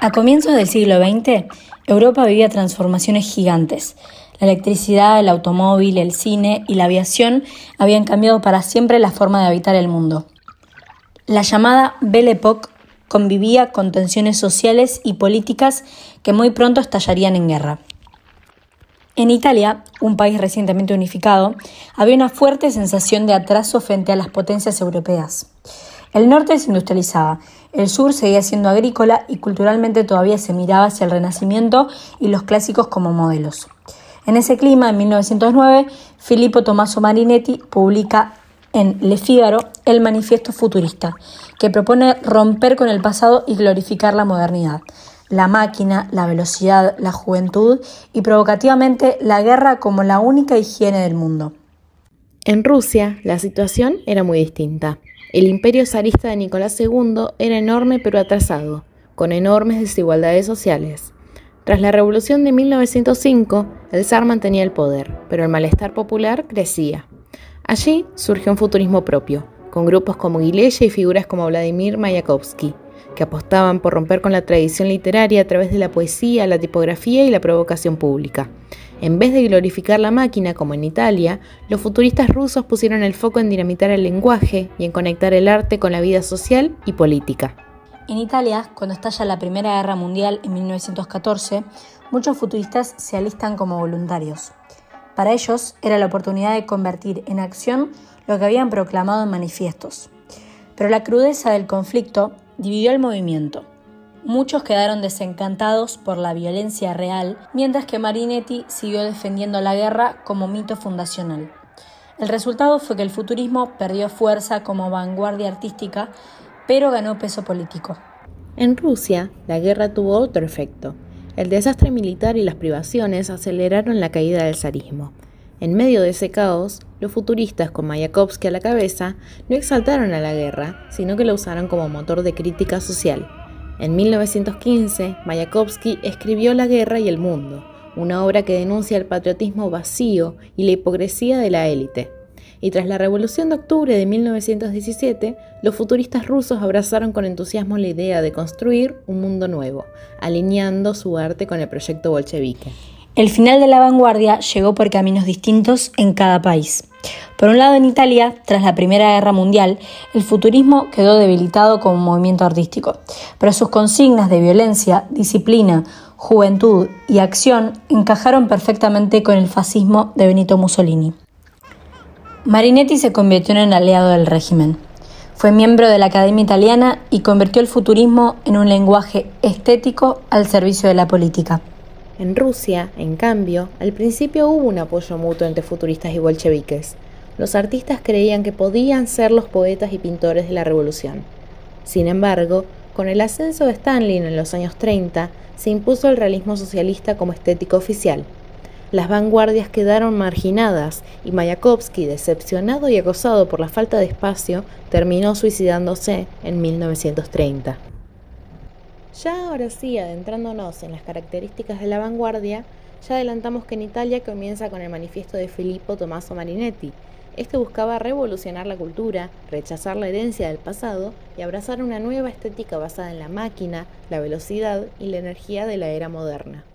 A comienzos del siglo XX, Europa vivía transformaciones gigantes. La electricidad, el automóvil, el cine y la aviación habían cambiado para siempre la forma de habitar el mundo. La llamada Belle Époque convivía con tensiones sociales y políticas que muy pronto estallarían en guerra. En Italia, un país recientemente unificado, había una fuerte sensación de atraso frente a las potencias europeas. El norte se industrializaba, el sur seguía siendo agrícola y culturalmente todavía se miraba hacia el Renacimiento y los clásicos como modelos. En ese clima, en 1909, Filippo Tommaso Marinetti publica en Le Figaro el Manifiesto Futurista, que propone romper con el pasado y glorificar la modernidad, la máquina, la velocidad, la juventud y provocativamente la guerra como la única higiene del mundo. En Rusia, la situación era muy distinta. El imperio zarista de Nicolás II era enorme pero atrasado, con enormes desigualdades sociales. Tras la revolución de 1905, el zar mantenía el poder, pero el malestar popular crecía. Allí surgió un futurismo propio, con grupos como Guileye y figuras como Vladimir Mayakovsky, que apostaban por romper con la tradición literaria a través de la poesía, la tipografía y la provocación pública. En vez de glorificar la máquina, como en Italia, los futuristas rusos pusieron el foco en dinamitar el lenguaje y en conectar el arte con la vida social y política. En Italia, cuando estalla la Primera Guerra Mundial en 1914, muchos futuristas se alistan como voluntarios. Para ellos era la oportunidad de convertir en acción lo que habían proclamado en manifiestos. Pero la crudeza del conflicto dividió el movimiento. Muchos quedaron desencantados por la violencia real, mientras que Marinetti siguió defendiendo la guerra como mito fundacional. El resultado fue que el futurismo perdió fuerza como vanguardia artística, pero ganó peso político. En Rusia, la guerra tuvo otro efecto. El desastre militar y las privaciones aceleraron la caída del zarismo. En medio de ese caos, los futuristas, con Mayakovsky a la cabeza, no exaltaron a la guerra, sino que la usaron como motor de crítica social. En 1915, Mayakovsky escribió La guerra y el mundo, una obra que denuncia el patriotismo vacío y la hipocresía de la élite. Y tras la Revolución de Octubre de 1917, los futuristas rusos abrazaron con entusiasmo la idea de construir un mundo nuevo, alineando su arte con el proyecto bolchevique. El final de la vanguardia llegó por caminos distintos en cada país. Por un lado, en Italia, tras la Primera Guerra Mundial, el futurismo quedó debilitado como movimiento artístico, pero sus consignas de violencia, disciplina, juventud y acción encajaron perfectamente con el fascismo de Benito Mussolini. Marinetti se convirtió en un aliado del régimen. Fue miembro de la Academia Italiana y convirtió el futurismo en un lenguaje estético al servicio de la política. En Rusia, en cambio, al principio hubo un apoyo mutuo entre futuristas y bolcheviques. Los artistas creían que podían ser los poetas y pintores de la revolución. Sin embargo, con el ascenso de Stalin en los años 30, se impuso el realismo socialista como estética oficial. Las vanguardias quedaron marginadas y Mayakovsky, decepcionado y acosado por la falta de espacio, terminó suicidándose en 1930. Ya ahora sí, adentrándonos en las características de la vanguardia, ya adelantamos que en Italia comienza con el manifiesto de Filippo Tommaso Marinetti. Este buscaba revolucionar la cultura, rechazar la herencia del pasado y abrazar una nueva estética basada en la máquina, la velocidad y la energía de la era moderna.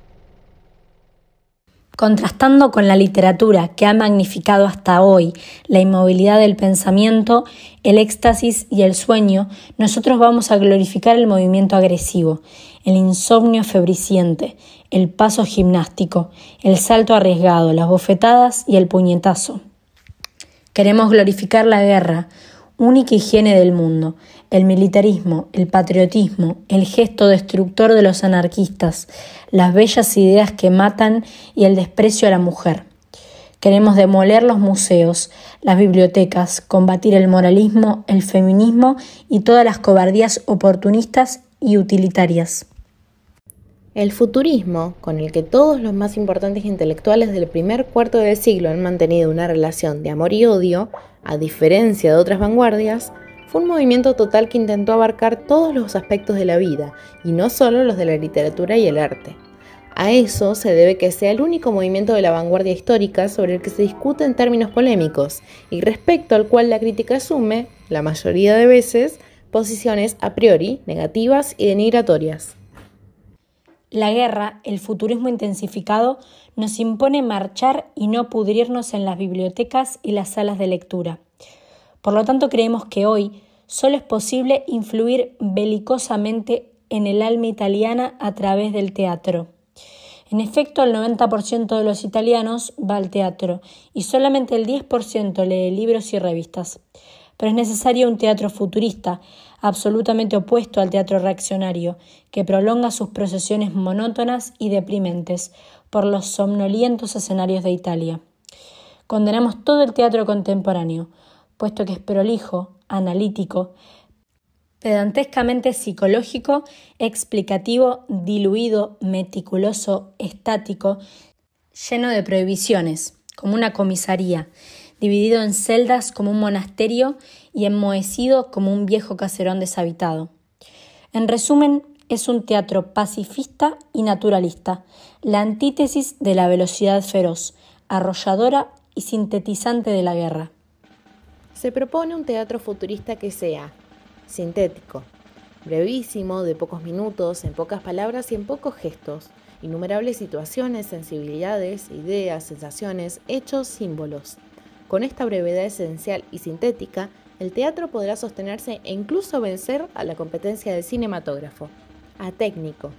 Contrastando con la literatura que ha magnificado hasta hoy la inmovilidad del pensamiento, el éxtasis y el sueño, nosotros vamos a glorificar el movimiento agresivo, el insomnio febriciente, el paso gimnástico, el salto arriesgado, las bofetadas y el puñetazo. Queremos glorificar la guerra, única higiene del mundo, el militarismo, el patriotismo, el gesto destructor de los anarquistas, las bellas ideas que matan y el desprecio a la mujer. Queremos demoler los museos, las bibliotecas, combatir el moralismo, el feminismo y todas las cobardías oportunistas y utilitarias. El futurismo, con el que todos los más importantes intelectuales del primer cuarto del siglo han mantenido una relación de amor y odio, a diferencia de otras vanguardias, fue un movimiento total que intentó abarcar todos los aspectos de la vida, y no solo los de la literatura y el arte. A eso se debe que sea el único movimiento de la vanguardia histórica sobre el que se discute en términos polémicos, y respecto al cual la crítica asume, la mayoría de veces, posiciones a priori negativas y denigratorias. La guerra, el futurismo intensificado, nos impone marchar y no pudrirnos en las bibliotecas y las salas de lectura. Por lo tanto, creemos que hoy solo es posible influir belicosamente en el alma italiana a través del teatro. En efecto, el 90% de los italianos va al teatro y solamente el 10% lee libros y revistas. Pero es necesario un teatro futurista, absolutamente opuesto al teatro reaccionario, que prolonga sus procesiones monótonas y deprimentes por los somnolientos escenarios de Italia. Condenamos todo el teatro contemporáneo, puesto que es prolijo, analítico, pedantescamente psicológico, explicativo, diluido, meticuloso, estático, lleno de prohibiciones, como una comisaría, dividido en celdas como un monasterio y enmohecido como un viejo caserón deshabitado. En resumen, es un teatro pacifista y naturalista, la antítesis de la velocidad feroz, arrolladora y sintetizante de la guerra. Se propone un teatro futurista que sea sintético, brevísimo, de pocos minutos, en pocas palabras y en pocos gestos, innumerables situaciones, sensibilidades, ideas, sensaciones, hechos, símbolos. Con esta brevedad esencial y sintética, el teatro podrá sostenerse e incluso vencer a la competencia del cinematógrafo. Atécnico.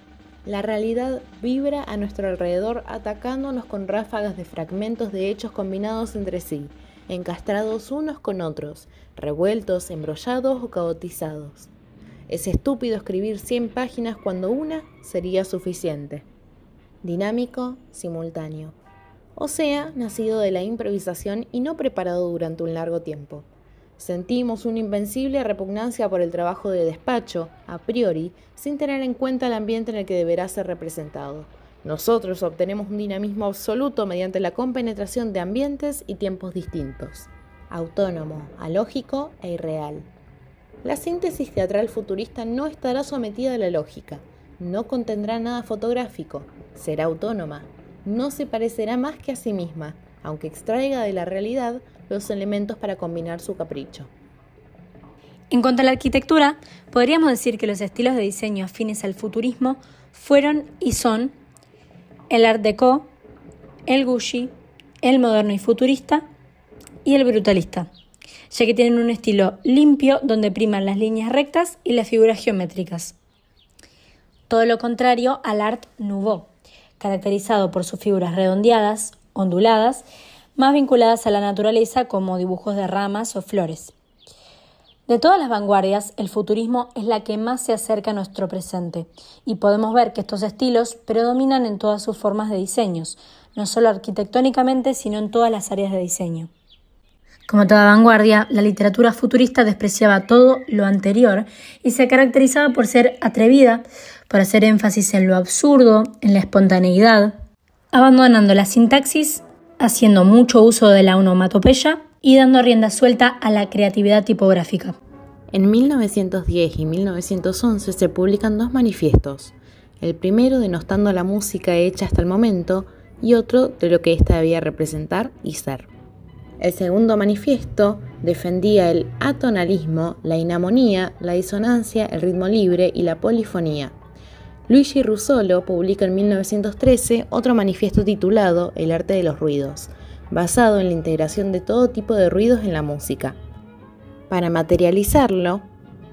La realidad vibra a nuestro alrededor atacándonos con ráfagas de fragmentos de hechos combinados entre sí, encastrados unos con otros, revueltos, embrollados o caotizados. Es estúpido escribir 100 páginas cuando una sería suficiente. Dinámico, simultáneo. O sea, nacido de la improvisación y no preparado durante un largo tiempo. Sentimos una invencible repugnancia por el trabajo de despacho, a priori, sin tener en cuenta el ambiente en el que deberá ser representado. Nosotros obtenemos un dinamismo absoluto mediante la compenetración de ambientes y tiempos distintos. Autónomo, alógico e irreal. La síntesis teatral futurista no estará sometida a la lógica, no contendrá nada fotográfico, será autónoma, no se parecerá más que a sí misma, aunque extraiga de la realidad los elementos para combinar su capricho. En cuanto a la arquitectura, podríamos decir que los estilos de diseño afines al futurismo fueron y son el Art Deco, el Gucci, el moderno y futurista y el brutalista, ya que tienen un estilo limpio donde priman las líneas rectas y las figuras geométricas. Todo lo contrario al Art Nouveau, caracterizado por sus figuras redondeadas, onduladas, más vinculadas a la naturaleza como dibujos de ramas o flores. De todas las vanguardias, el futurismo es la que más se acerca a nuestro presente y podemos ver que estos estilos predominan en todas sus formas de diseños, no solo arquitectónicamente, sino en todas las áreas de diseño. Como toda vanguardia, la literatura futurista despreciaba todo lo anterior y se caracterizaba por ser atrevida, por hacer énfasis en lo absurdo, en la espontaneidad, abandonando la sintaxis, haciendo mucho uso de la onomatopeya y dando rienda suelta a la creatividad tipográfica. En 1910 y 1911 se publican dos manifiestos, el primero denostando la música hecha hasta el momento y otro de lo que ésta debía representar y ser. El segundo manifiesto defendía el atonalismo, la inarmonía, la disonancia, el ritmo libre y la polifonía. Luigi Russolo publica en 1913 otro manifiesto titulado El arte de los ruidos, basado en la integración de todo tipo de ruidos en la música. Para materializarlo,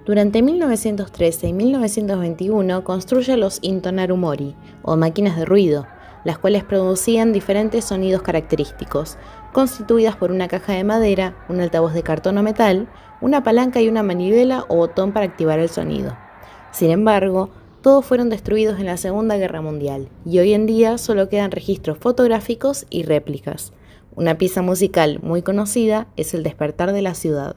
durante 1913 y 1921 construye los intonarumori, o máquinas de ruido, las cuales producían diferentes sonidos característicos, constituidas por una caja de madera, un altavoz de cartón o metal, una palanca y una manivela o botón para activar el sonido. Sin embargo, todos fueron destruidos en la Segunda Guerra Mundial y hoy en día solo quedan registros fotográficos y réplicas. Una pieza musical muy conocida es El despertar de la ciudad.